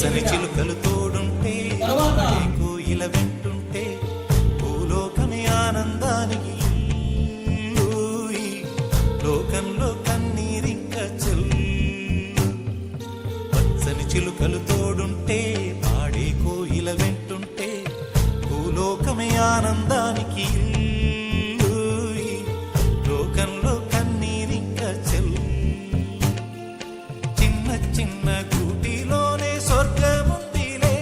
పచ్చని చిలుకలు తోడుంటే కోయిల వెంటుంటే భూలోకమే ఆనందానికి లోకంలో కన్నీరింక చెల్లు పచ్చని చిలుకలు తోడుంటే పాడే కోయిల వెంటుంటే భూలోకమే ఆనందానికి లోకంలో కన్నీరింక చెల్లు చిన్న చిన్న గూటిలోనే స్వర్గముందిలే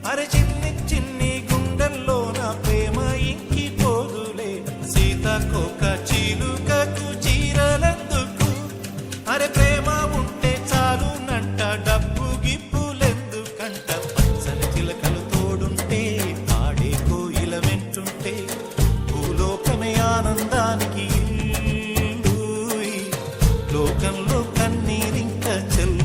అరే చిన్ని చిన్ని గుండెల్లో నా ప్రేమ ఇంకి పోదులే సీతకోక చిలుకకు చీరలెందుకు అరే ప్రేమ ఉంటే చాలు నంట డబ్బు గిప్పులెందుకంట పచ్చని చిలకలు తోడుంటే పాడే కోయిల వెంటుంటే భూలోకమే ఆనందానికి లోకంలో కన్నీరింక చెల్లు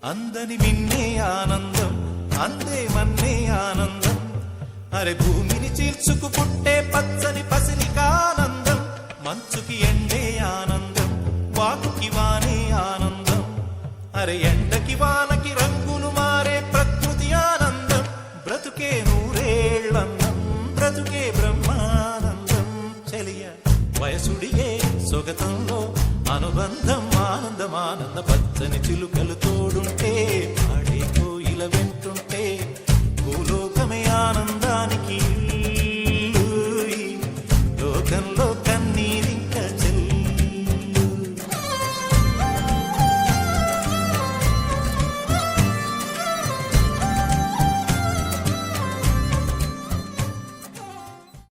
అందని మిన్నే ఆనందం అందే మన్నే ఆనందం అరే భూమిని చీల్చుకు పుట్టే పచ్చని పసిలికానందం మంచుకి ఎండే ఆనందం వాకుకి వానే ఆనందం అరే ఎండకి వానకి రంగులు మారే ప్రకృతి ఆనందం బ్రతుకే నూరేళ్లందం బ్రతుకే బ్రహ్మానందం చెలియ వయసుడిగే సొగతంలో అనుబంధం ఆనందమానంద పచ్చని చిలుకలు తోడుంటే పాడే కోయిల వెంటుంటే భూలోకమే ఆనంద